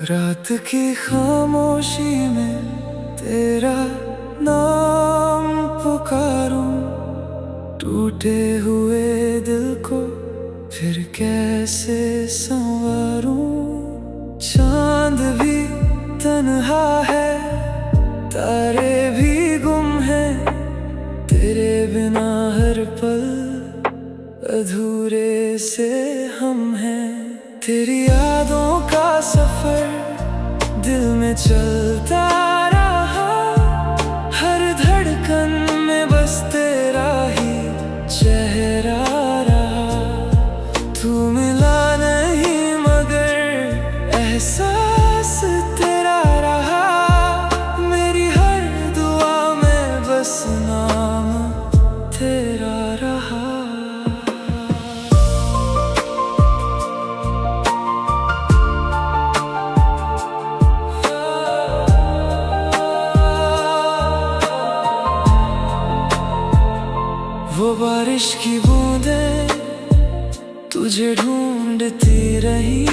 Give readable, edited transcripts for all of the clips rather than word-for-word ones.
रात की खामोशी में तेरा नाम पुकारूं, टूटे हुए दिल को फिर कैसे संवारूं। चांद भी तन्हा है, तारे भी गुम हैं, तेरे बिना हर पल अधूरे से हम हैं। तेरी यादों का सफर दिल में चलता रहा, हर धड़कन में बस तेरा ही चेहरा रहा। तू मिला नहीं मगर एहसास तेरा रहा, मेरी हर दुआ में बस नाम तेरा रहा। वो बारिश की बूंदें तुझे ढूंढती रही,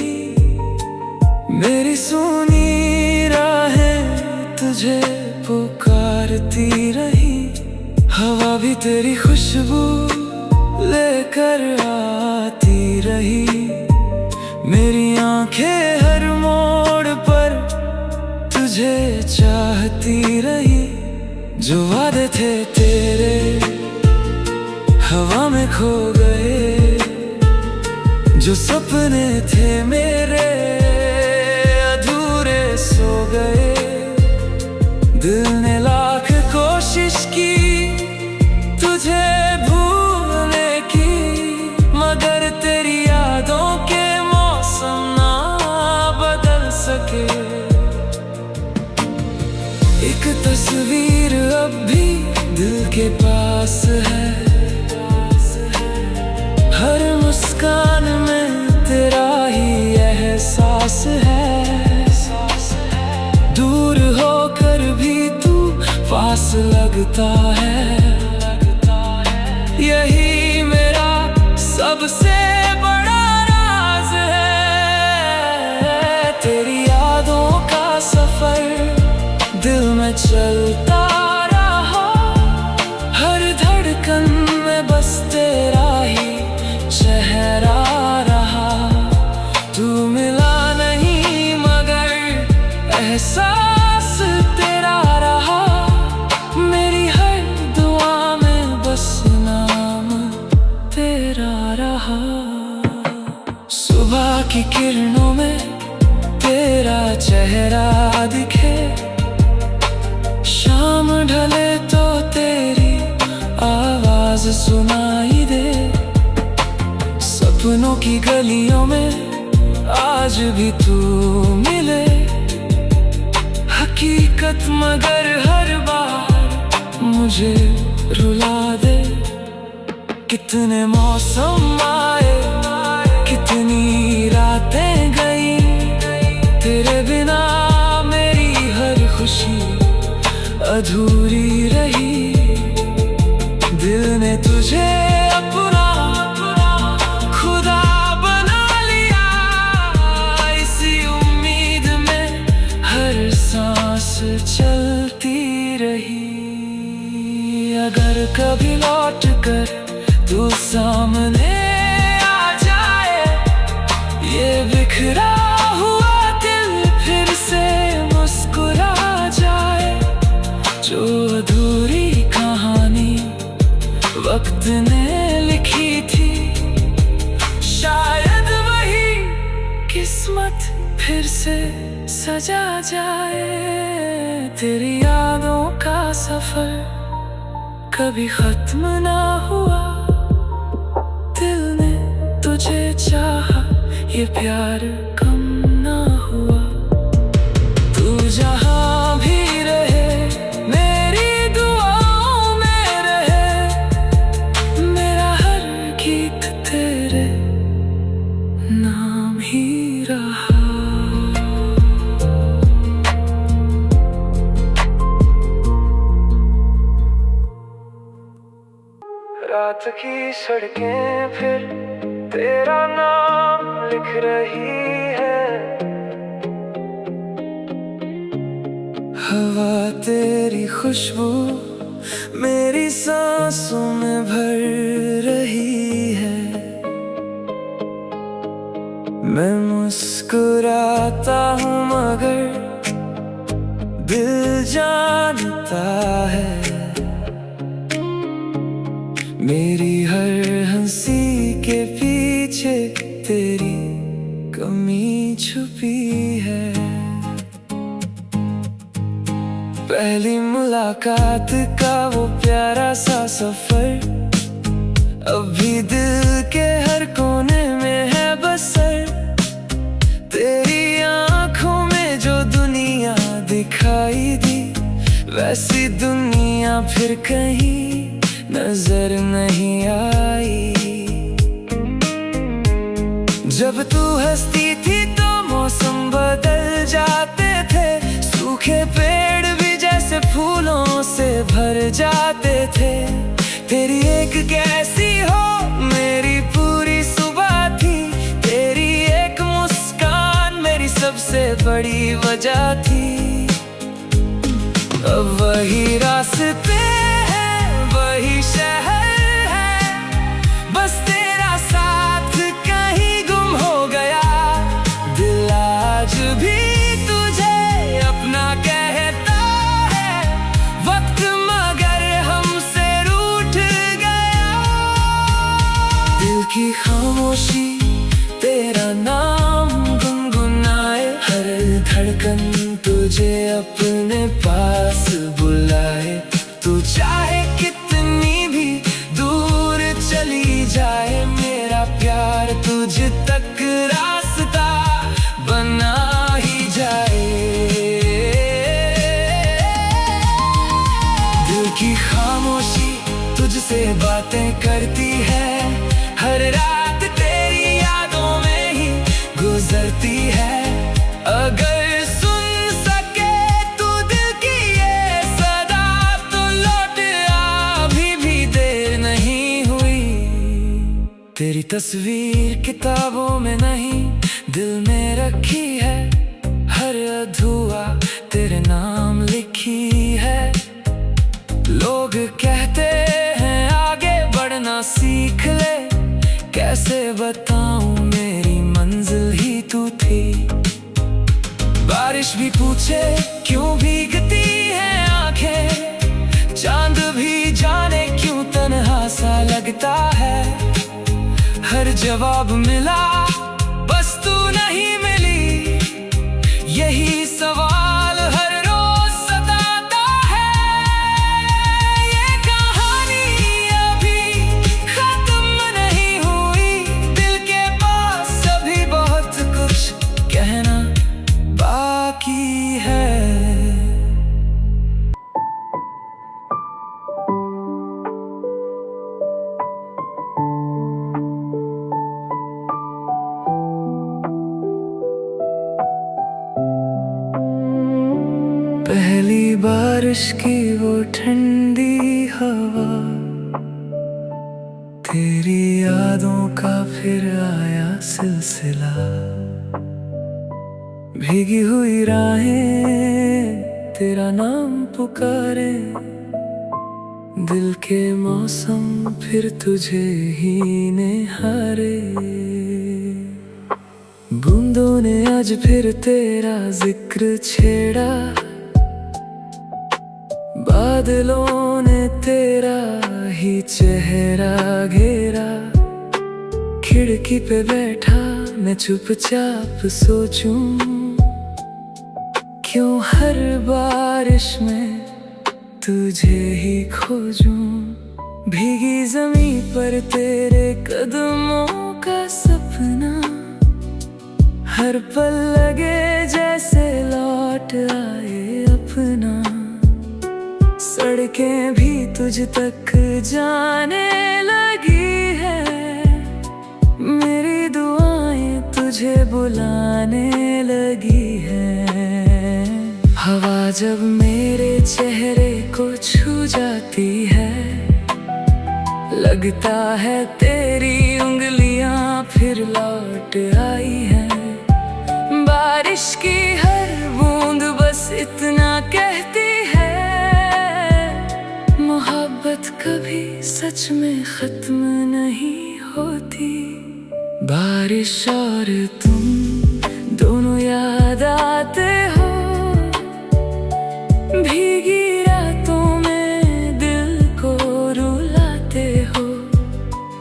मेरी सुनी राहें तुझे पुकारती रही। हवा भी तेरी खुशबू लेकर आती रही, मेरी आंखें हर मोड़ पर तुझे चाहती रही। जो वादे थे तेरे हवा में खो गए, जो सपने थे मेरे अधूरे सो गए। दिल ने लाख कोशिश की तुझे भूलने की, मगर तेरी यादों के मौसम ना बदल सके। एक तस्वीर अब भी दिल के पास है, हर मुस्कान में तेरा ही एहसास है। दूर होकर भी तू पास लगता है, यही मेरा सबसे बड़ा राज है। तेरी यादों का सफर दिल में चलता रहा, हर धड़कन में बस तेरा ही चेहरा रहा। तू मिला नहीं मगर एहसास तेरा रहा, मेरी हर दुआ में बस नाम तेरा रहा। सुबह की किरणों में तेरा चेहरा दिखे, शाम ढले तो तेरी आवाज सुनाई दे। सपनों की गलियों में आज भी तू मिले, हकीकत मगर हर बार मुझे रुला दे। कितने मौसम आए, कितनी रातें गई, तेरे बिना मेरी हर खुशी अधूरी रही। दिल ने तुझे अपना खुदा बना लिया, इसी उम्मीद में हर सांस चलती रही। अगर कभी लौट कर तू सामने आ जाए, ये बिखरा हुआ दिल फिर से मुस्कुरा जाए। जो अधूरी कहानी वक्त ने लिखी थी, शायद वही किस्मत फिर से सजा जाए। तेरी यादों का सफर कभी खत्म ना हुआ, दिल ने तुझे चाहा, ये प्यार कम ना हुआ। तू जहां भी रहे मेरी दुआओं में रहे, मेरा हर गीत तेरे नाम ही रहा। रात की सड़कें फिर तेरा नाम लिख रही है, हवा तेरी खुशबू मेरी सांसों में भर रही है। मैं मुस्कुराता हूँ मगर दिल जानता है मेरी हर हंसी के पीछे तेरी कमी छुपी है। पहली मुलाकात का वो प्यारा सा सफर अभी दिल के हर कोने में है बसर। तेरी आंखों में जो दुनिया दिखाई दी वैसी दुनिया फिर कहीं नजर नहीं आई। जब तू हंसती थी तो मौसम बदल जाते थे, सूखे पेड़ भी जैसे फूलों से भर जाते थे। तेरी एक कैसी हो मेरी पूरी सुबह थी, तेरी एक मुस्कान मेरी सबसे बड़ी वजह थी। अब वही रास्ते हैं वही शहर है, बस तेरा साथ कहीं गुम हो गया। दिल आज भी तुझे अपना कहता है, वक्त मगर हमसे रूठ गया। दिल की खामोशी तेरा नाम गुनगुनाए, हर धड़कन तुझे अपने पास बुलाए। तू चाहे कितनी भी दूर चली जाए, मेरा प्यार तुझ तक रास्ता बना ही जाए। दिल की खामोशी तुझसे बातें करती है, हर रात तेरी यादों में ही गुजरती है। अगर तेरी तस्वीर किताबों में नहीं दिल में रखी है, हर अधूरा तेरे नाम लिखी है। लोग कहते हैं आगे बढ़ना सीख ले, कैसे बताऊं मेरी मंजिल ही तू थी। बारिश भी पूछे क्यों भीगती है आंखें, चांद भी जाने क्यों तन्हा सा लगता है। हर जवाब मिला बस तू नहीं मिली, यही सवाल हर रोज सताता है। ये कहानी अभी खत्म नहीं हुई, दिल के पास अभी बहुत कुछ कहना बाकी है। पहली बारिश की वो ठंडी हवा, तेरी यादों का फिर आया सिलसिला। भीगी हुई राहें तेरा नाम पुकारे, दिल के मौसम फिर तुझे ही निहारे। बूंदों ने आज फिर तेरा जिक्र छेड़ा, बादलों ने तेरा ही चेहरा घेरा। खिड़की पे बैठा मैं चुपचाप सोचूं, क्यों हर बारिश में तुझे ही खोजूं। भीगी जमीन पर तेरे कदमों का सपना, हर पल लगे जैसे लौट आए अपना। सड़कें भी तुझ तक जाने लगी है, मेरी दुआएं तुझे बुलाने लगी है। हवा जब मेरे चेहरे को छू जाती है, लगता है तेरी उंगलियां फिर लौट आई हैं। बारिश की हर बूंद बस इतना कहती है, मोहब्बत कभी सच में खत्म नहीं होती। बारिश और तुम दोनों याद आते हो, भीगी रातों में दिल को रुलाते हो।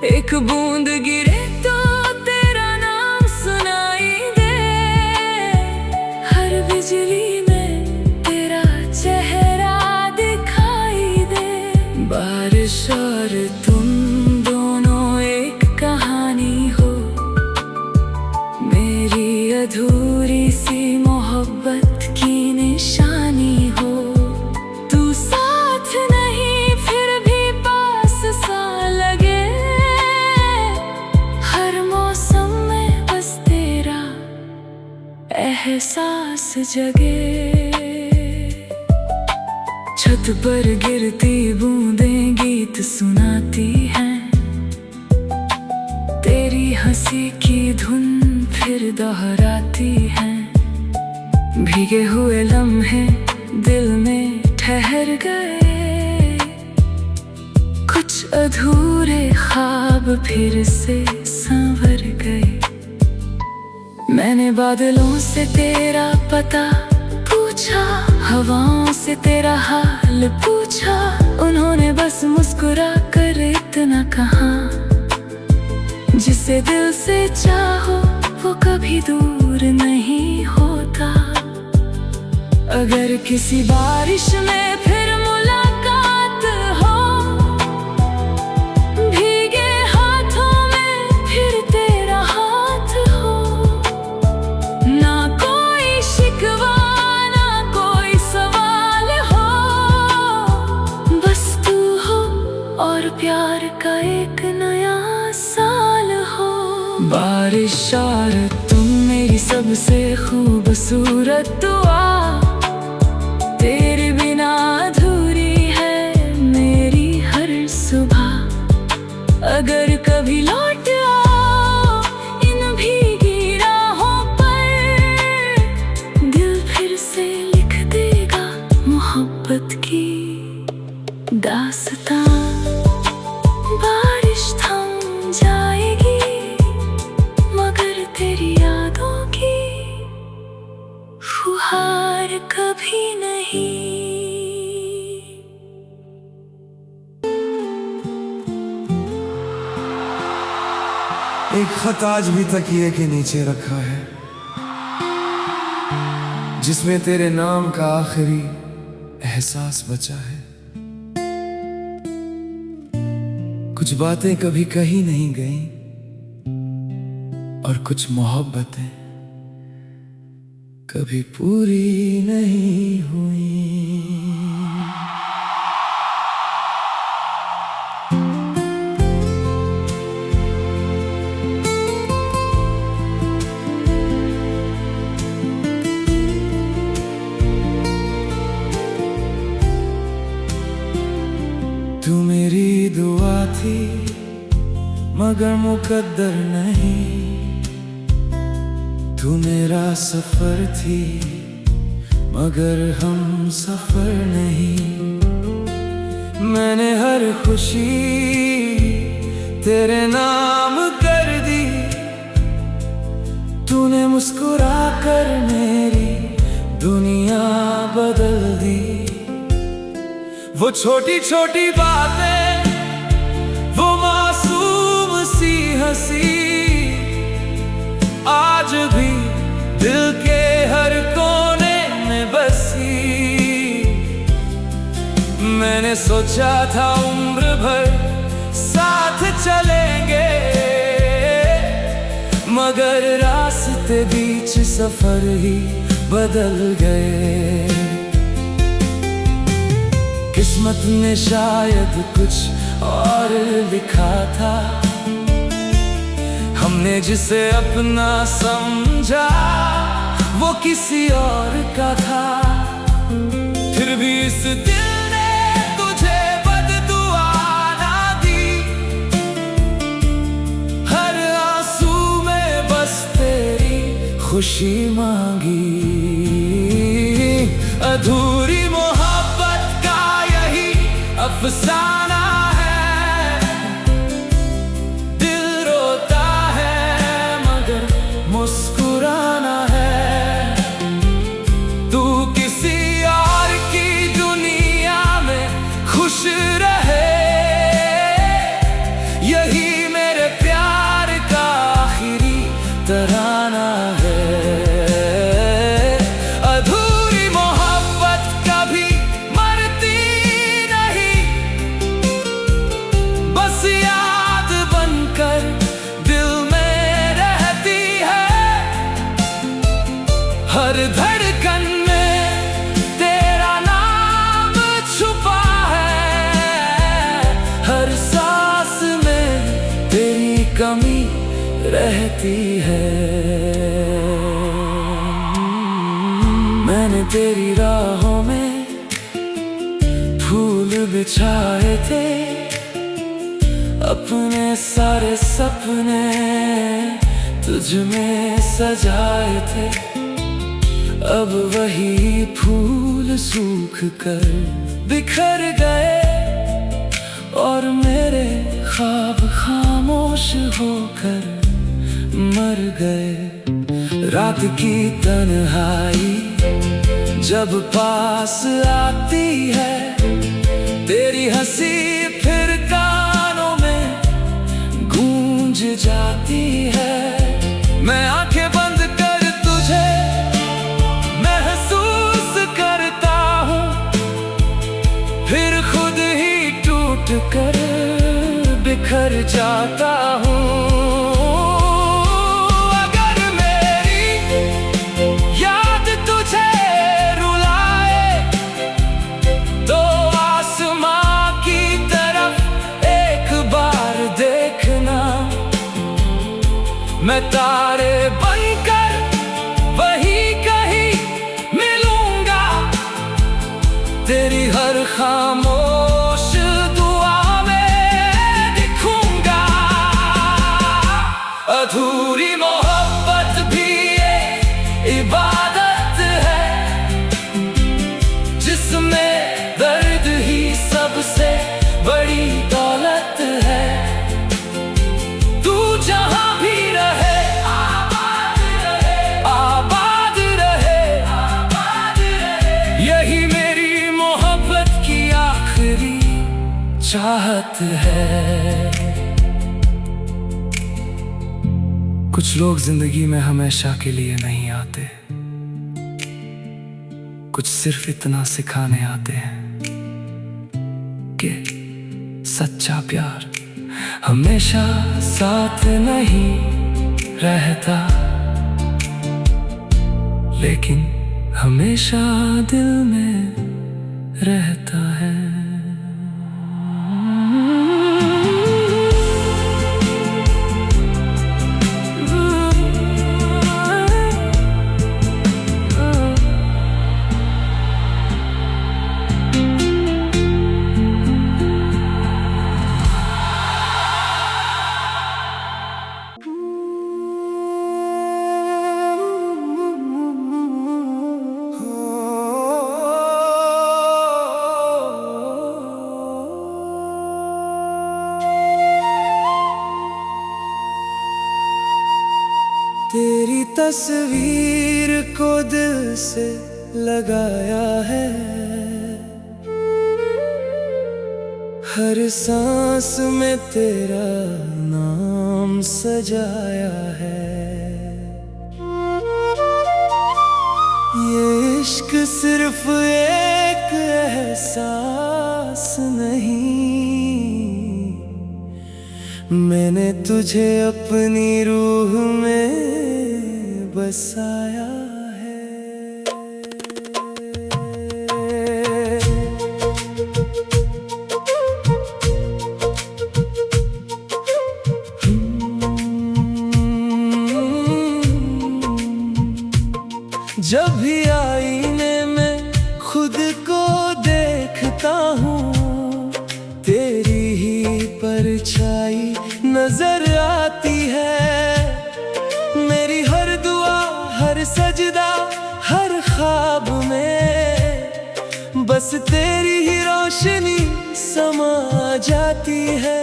एक बूंद गिरे तो तेरा नाम सुनाई दे, हर बिजली में तेरा चेहरा दिखाई दे। बारिश और तुम दोनों एक कहानी हो, मेरी अधूरी सी मोहब्बत की निशानी हो। तू साथ नहीं फिर भी पास सा लगे, हर मौसम में बस तेरा एहसास जगे। छत पर गिरती बूंदें गीत सुनाती हैं, तेरी हंसी की धुन फिर दोहराती हैं। भीगे हुए लम्हे दिल में ठहर गए, कुछ अधूरे ख्वाब फिर से संवर गए। मैंने बादलों से तेरा पता पूछा, हवाओं से तेरा हाल पूछा, उन्होंने बस मुस्कुरा कर इतना कहा, जिसे दिल से चाहो वो कभी दूर नहीं होता। अगर किसी बारिश में फिर मुलाकात हो, भीगे हाथों में फिर तेरा हाथ हो। ना कोई शिकवा ना कोई सवाल हो, बस तू हो और प्यार का एक नया साल हो। बारिश और तुम मेरी सबसे खूबसूरत दुआ, तेरे बिना अधूरी है मेरी हर सुबह। अगर कभी लौट आओ इन भीगी राहों पर, दिल फिर से लिख देगा मोहब्बत की दास्तां। बारिश थम जाएगी मगर तेरी यादों की फुहार कभी नहीं। एक खत आज भी तकिए के नीचे रखा है, जिसमें तेरे नाम का आखिरी एहसास बचा है। कुछ बातें कभी कही नहीं गईं और कुछ मोहब्बतें कभी पूरी नहीं हुई। तू मेरी दुआ थी मगर मुकद्दर नहीं, तू मेरा सफर थी मगर हम सफर नहीं। मैंने हर खुशी तेरे नाम कर दी, तूने मुस्कुरा कर मेरी दुनिया बदल दी। वो छोटी छोटी बातें, वो मासूम सी हंसी, आज भी दिल के हर कोने में बसी। मैंने सोचा था उम्र भर साथ चलेंगे, मगर रास्ते बीच सफर ही बदल गए। किस्मत ने शायद कुछ और लिखा था, हमने जिसे अपना समझा वो किसी और का था। फिर भी इस दिल ने तुझे बददुआ ना दी, हर आंसू में बस तेरी खुशी मांगी। जाती है। मैंने तेरी राहों में फूल बिछाए थे, अपने सारे सपने तुझ में सजाए थे। अब वही फूल सूख कर बिखर गए और मेरे ख्वाब खामोश होकर मर गए। रात की तन्हाई जब पास आती है, तेरी हंसी फिर कानों में गूंज जाती है। मैं आंखें बंद कर तुझे महसूस करता हूँ, फिर खुद ही टूट कर बिखर जाता हूँ। अगर मेरी याद तुझे रुलाए तो आसमां की तरफ एक बार देखना। मैं तारे बनकर वहीं कहीं मिलूंगा, तेरी हर खामोश दुआ में दिखूंगा। अधूरी मोहब्बत भी एक इबादत है, जिसमें दर्द ही सबसे बड़ी दौलत है। तू जहां भी रहे आबाद रहे, आबाद रहे, आबाद रहे। यही मेरी मोहब्बत की आखिरी चाहत है। कुछ लोग जिंदगी में हमेशा के लिए नहीं आते, कुछ सिर्फ इतना सिखाने आते हैं कि सच्चा प्यार हमेशा साथ नहीं रहता, लेकिन हमेशा दिल में रहता है। तेरी तस्वीर को दिल से लगाया है, हर सांस में तेरा नाम सजाया है। ये इश्क सिर्फ एक एहसास नहीं, मैंने तुझे अपनी रूह में बसाया है। जब भी आईने में खुद को देखता हूँ, तेरी ही परछाई नजर आती है। मेरी हर दुआ, हर सजदा, हर ख्वाब में बस तेरी ही रोशनी समा जाती है।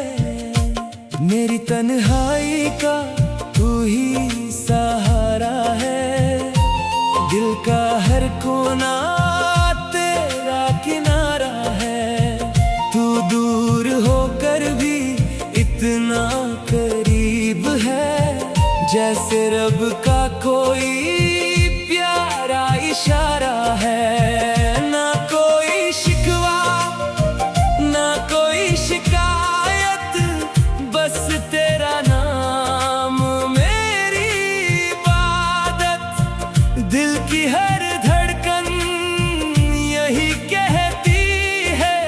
मेरी तन्हाई का तू ही सहारा है, दिल का हर कोना तेरा किनारा है। तू दूर होकर भी इतना करीब है, जैसे रब का कोई प्यारा इशारा है। ना कोई शिकवा, ना कोई शिकायत, बस तेरा नाम मेरी इबादत। दिल की हर धड़कन यही कहती है,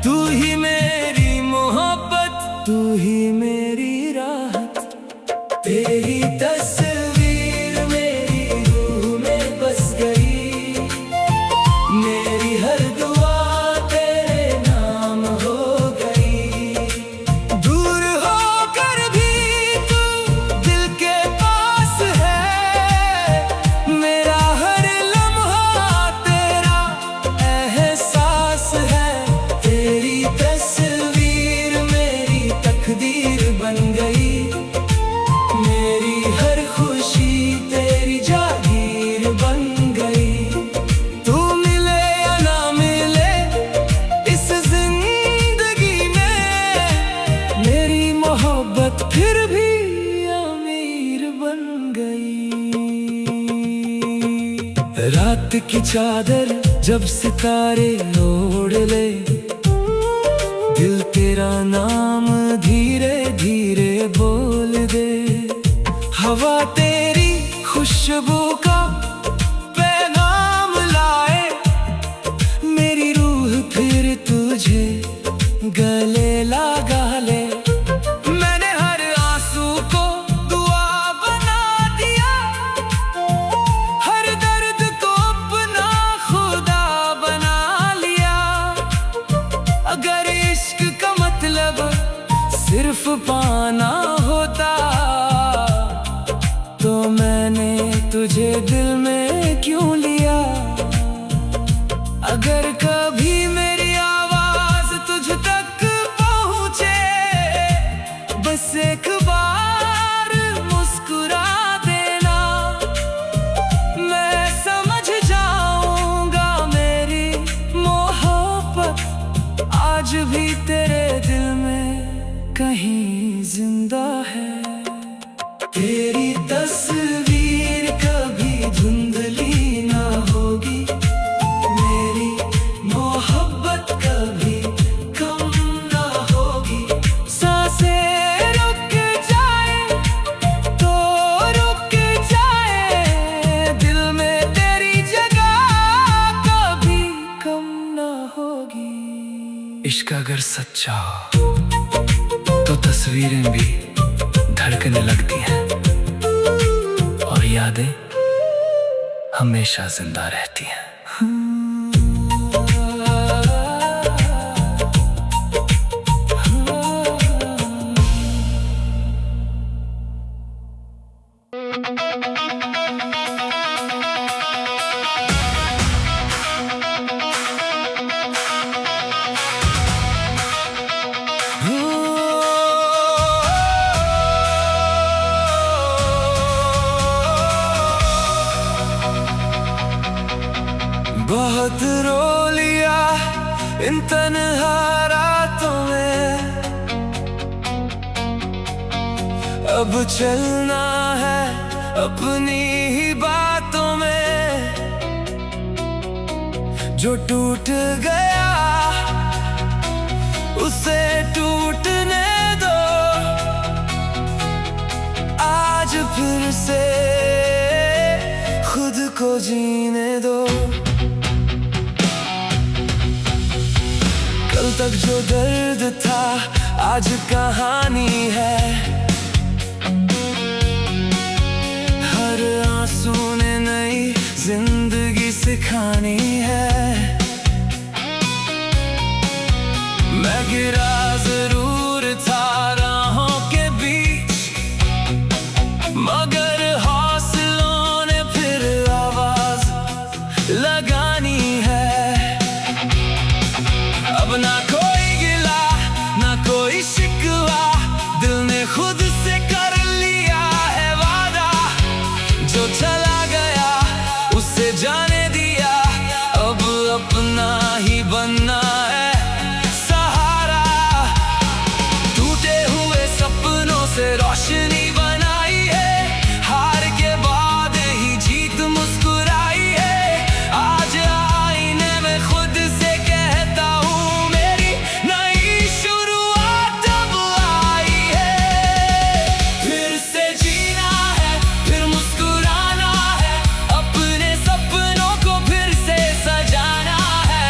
तू ही मेरी मोहब्बत, तू ही मेरी राहत। तेरी चादर जब सितारे ओढ़ ले, दिल तेरा नाम धीरे धीरे बोल दे। हवा तेरी खुशबू का पैगाम लाए, मेरी रूह फिर तुझे गले लगा ले। मैंने हर आंसू को दुआ बना दिया, हर दर्द को अपना खुदा बना लिया। अगर इश्क का मतलब सिर्फ पाना होता, तो मैंने तुझे दिल में क्यों लिया। अगर कभी मेरी आवाज तुझ तक पहुंचे, बस एक बार मुस्कुरा देना। मैं समझ जाऊंगा मेरी मोहब्बत आज भी तेरे दिल में कहीं जिंदा है। तेरी तस्वीर कभी धुंधली ना होगी, मेरी मोहब्बत कभी कम ना होगी। सांसें रुक जाए तो रुक जाए, दिल में तेरी जगह कभी कम ना होगी। इश्क अगर सच्चा हो तो तस्वीरें भी धड़कने लगती हैं, और यादें हमेशा जिंदा रहती हैं। बहुत रो लिया इन तन्हा रातों में, अब चलना है अपनी ही बातों में। जो टूट गया उसे टूटने दो, आज फिर से खुद को जीने दो। कल तक जो दर्द था आज कहानी है, हर आंसू ने नई जिंदगी सिखानी है। मैं गिरा जरूर था राहों के बीच, मगर हौसलों ने फिर आवाज लगानी है। अब ना कोई गिला ना कोई शिकवा, दिल ने खुद से कर लिया है वादा। जो चला गया उसे जाने दिया, अब अपना ही बनना है सहारा। टूटे हुए सपनों से रोशनी बनाई है, हार के बाद ही जीत मुस्कुराई है। आज आईने में खुद से कहता हूँ मेरी नई शुरुआत अब आई है। फिर से जीना है फिर मुस्कुराना है, अपने सपनों को फिर से सजाना है।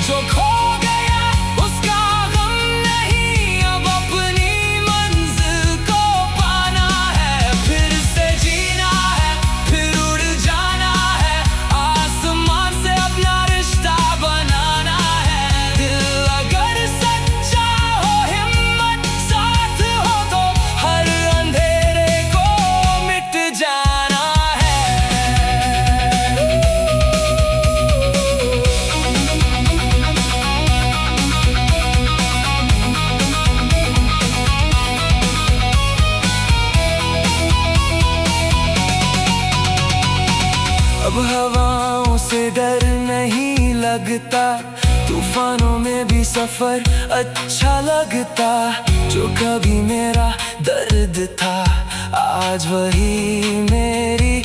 जो खो गया उसका गम नहीं, अब अपनी मंजिल को पाना है। फिर से जीना है फिर उड़ जाना है, आसमान से अपना रिश्ता बनाना है। दिल अगर सच्चा हो हिम्मत साथ हो, तो हर अंधेरे को मिट जाना है। अब हवाओं से डर नहीं लगता, तूफानों में भी सफर अच्छा लगता। जो कभी मेरा दर्द था आज वही मेरी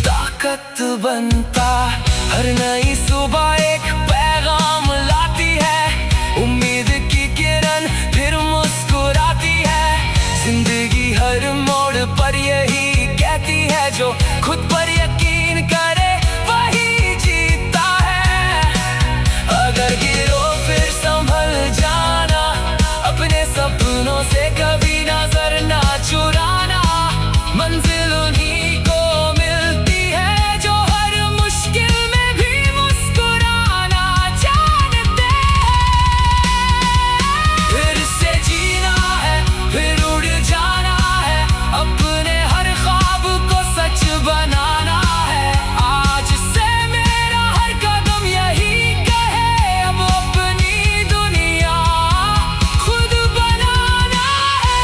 ताकत बनता। हर नई सुबह एक पैगाम लाती है, उम्मीद की किरण फिर मुस्कुराती है। जिंदगी हर मोड़ पर यही कहती है, जो खुद पर यकीन करे वही जीतता है। अगर गिरो फिर संभल जाना, अपने सपनों से कभी नजर ना चुराना। मंजिल उन्हीं को मिलती है जो हर मुश्किल में भी मुस्कुराना जानते हैं। फिर से जीना है, फिर उड़ जाना है, अपने हर ख्वाब को सच बनाना है। आज से मेरा हर कदम यही कहे, अब अपनी दुनिया खुद बनाना है।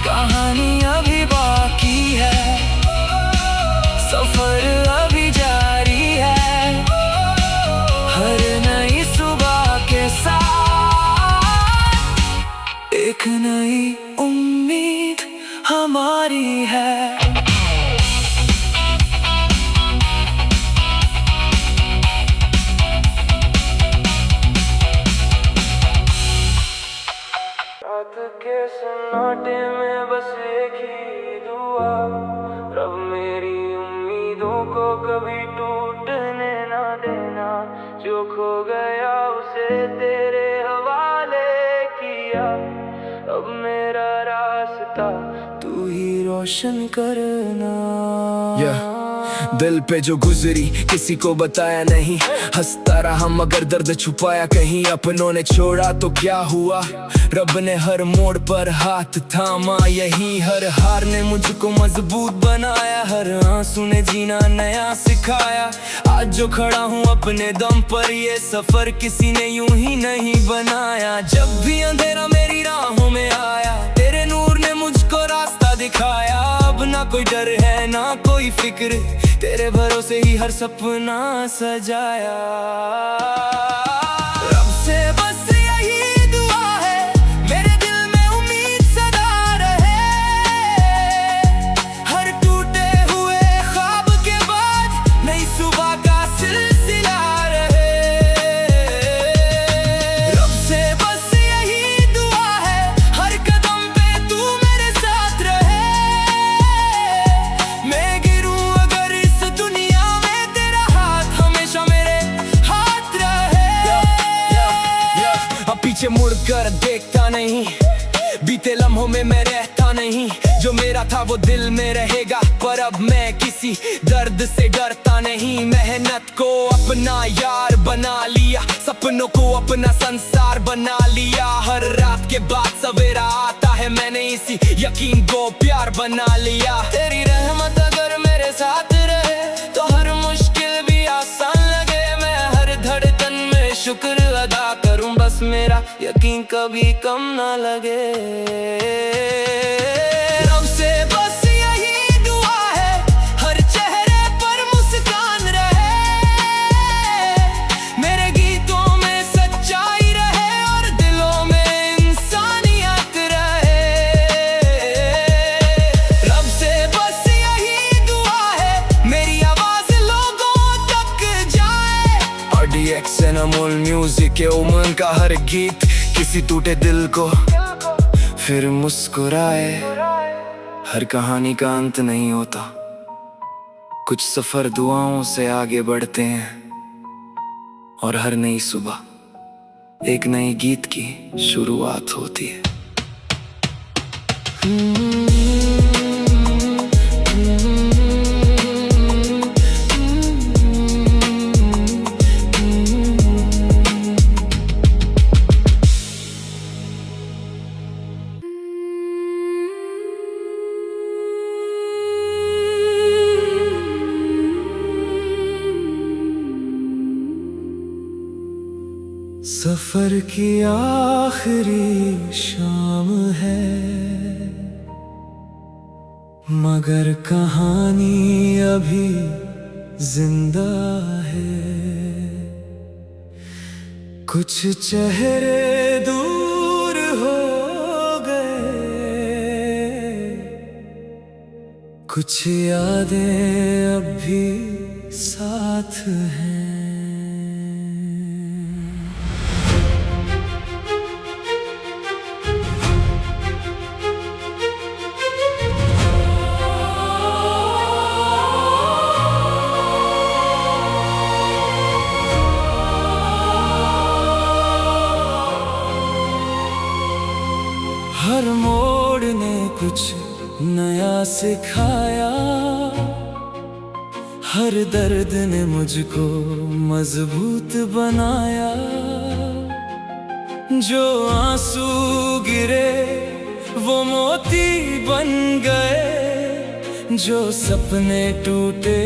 कहानी अभी बाकी है, सफर अभी जारी है। हर नई सुबह के साथ एक नई उम्मीद हमारी है। रात के सन्नाटे में बस एक ही दुआ, रब मेरी उम्मीदों को कभी टूटने ना देना। जो खो गया उसे तेरे हवाले किया, अब मेरा रास्ता तू ही रोशन करना। दिल पे जो गुजरी किसी को बताया नहीं, हंसता रहा मगर दर्द छुपाया कहीं। अपनों ने छोड़ा तो क्या हुआ, रब ने हर मोड़ पर हाथ थामा। यही हर हार ने मुझको मजबूत बनाया, हर आंसू ने जीना नया सिखाया। आज जो खड़ा हूँ अपने दम पर, ये सफर किसी ने यूं ही नहीं बनाया। जब भी अंधेरा मेरी राहों में आया, तेरे नूर ने मुझको रास्ता दिखाया। अब ना कोई डर है ना कोई फिक्र, तेरे भरोसे ही हर सपना सजाया। रब से बस यही दुआ है, मेरे दिल में उम्मीद सदा रहे। हर टूटे हुए ख्वाब के बाद नई सुबह का सिलसिला रहे। रब से बस यही दुआ है, हर कदम पे तू मेरे साथ रहे। मैं गिरूं अगर इस दुनिया में, तेरा हाथ हमेशा मेरे हाथ रहे। अब पीछे मुड़कर देखता नहीं, बीते लम्हों में मैं रहता नहीं। जो मेरा था वो दिल में रहेगा, पर अब मैं किसी दर्द से डरता नहीं। मेहनत को अपना यार बना लिया, सपनों को अपना संसार बना लिया। हर रात के बाद सवेरा आता है, मैंने इसी यकीन को प्यार बना लिया। तेरी रहमत अगर मेरे साथ रहे, तो हर मुश्किल भी आसान लगे। मैं हर धड़कन में शुक्र अदा करूं, बस मेरा यकीन कभी कम ना लगे। रब से बस यही दुआ है, हर चेहरे पर मुस्कान रहे। मेरे गीतों में सच्चाई रहे और दिलों में इंसानियत रहे। रब से बस यही दुआ है, मेरी आवाज लोगों तक जाए। RDX and अमोल म्यूजिक के उमंग का हर गीत किसी टूटे दिल को फिर मुस्कुराए। हर कहानी का अंत नहीं होता, कुछ सफर दुआओं से आगे बढ़ते हैं। और हर नई सुबह एक नए गीत की शुरुआत होती है। सफर की आखिरी शाम है, मगर कहानी अभी जिंदा है। कुछ चेहरे दूर हो गए, कुछ यादें अब भी साथ हैं। हर मोड़ ने कुछ नया सिखाया, हर दर्द ने मुझको मजबूत बनाया। जो आंसू गिरे वो मोती बन गए, जो सपने टूटे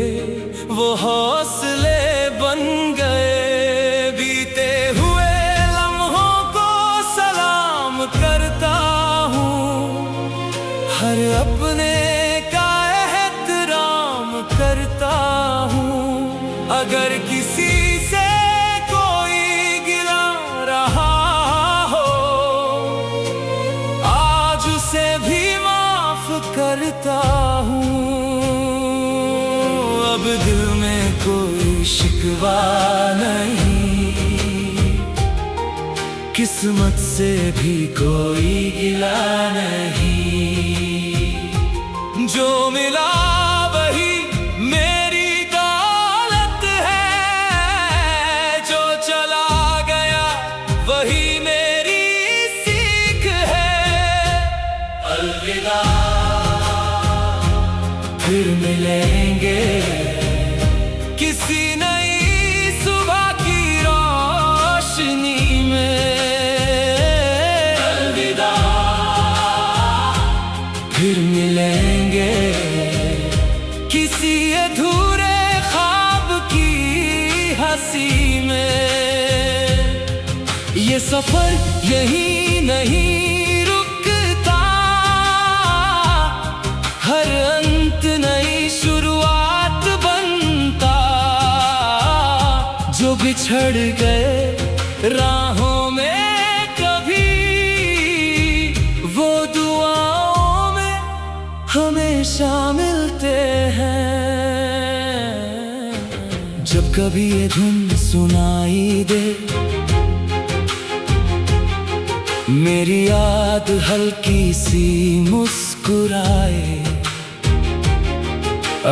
वो हौसले बन गए। बीते हुए लम्हों को सलाम करता हूँ, हर अपने का एहतराम करता हूँ। अगर किसी से कोई गिला रहा हो, आज उसे भी माफ करता हूँ। अब दिल में कोई शिकवा नहीं, किस्मत से भी कोई गिला नहीं। जो मिला वही मेरी दौलत है, जो चला गया वही मेरी सीख है। अलविदा, फिर मिलेंगे किसी नई सुबह की रोशनी में। अलविदा, फिर मिलेंगे किसी अधूरे ख्वाब की हंसी में। ये सफर यही नहीं रुकता, हर अंत नई शुरुआत बनता। जो बिछड़ गए राहों में कभी, वो दुआओं में हमेशा मिलते हैं। जब कभी ये धुन सुनाई दे, मेरी याद हल्की सी मुस्कुराए।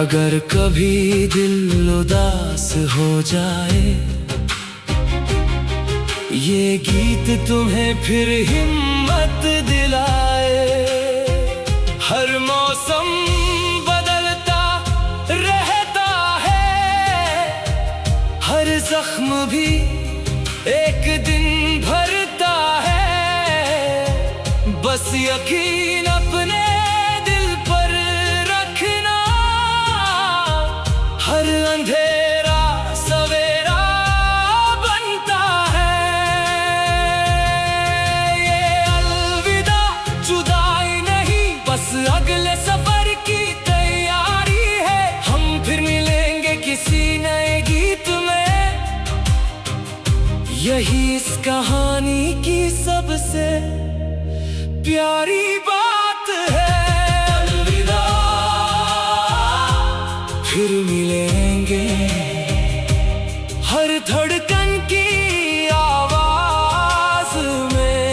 अगर कभी दिल उदास हो जाए, ये गीत तुम्हें फिर हिम्मत दिलाए। हर मौसम बदलता रहता है, हर जख्म भी एक दिन भरता है। बस यकीन अपने दिल पर रखना, हर अंधेरा सवेरा बनता है। ये अलविदा जुदाई नहीं, बस अगले सफर की तैयारी है। हम फिर मिलेंगे किसी नए गीत में, यही इस कहानी की सबसे प्यारी बात है। अलविदा, फिर मिलेंगे हर धड़कन की आवाज में।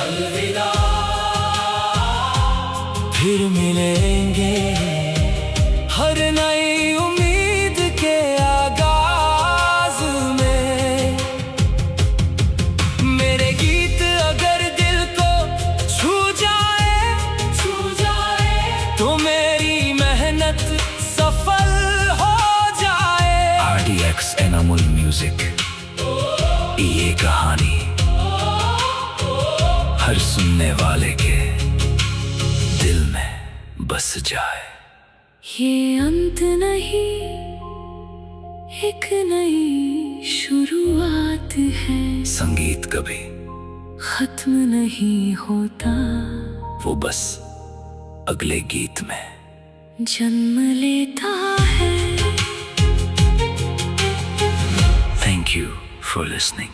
अलविदा, फिर मिलेंगे हर नई उम्मीद के आगाज में। मेरे गीत अगर दिल को छू जाए तो मेरी मेहनत सफल हो जाए। RDX एनामुल म्यूजिक, ये कहानी हर सुनने वाले के दिल में बस जाए। ये अंत नहीं, एक नई शुरुआत है। संगीत कभी खत्म नहीं होता, वो बस अगले गीत में जन्म लेता है। Thank you for listening.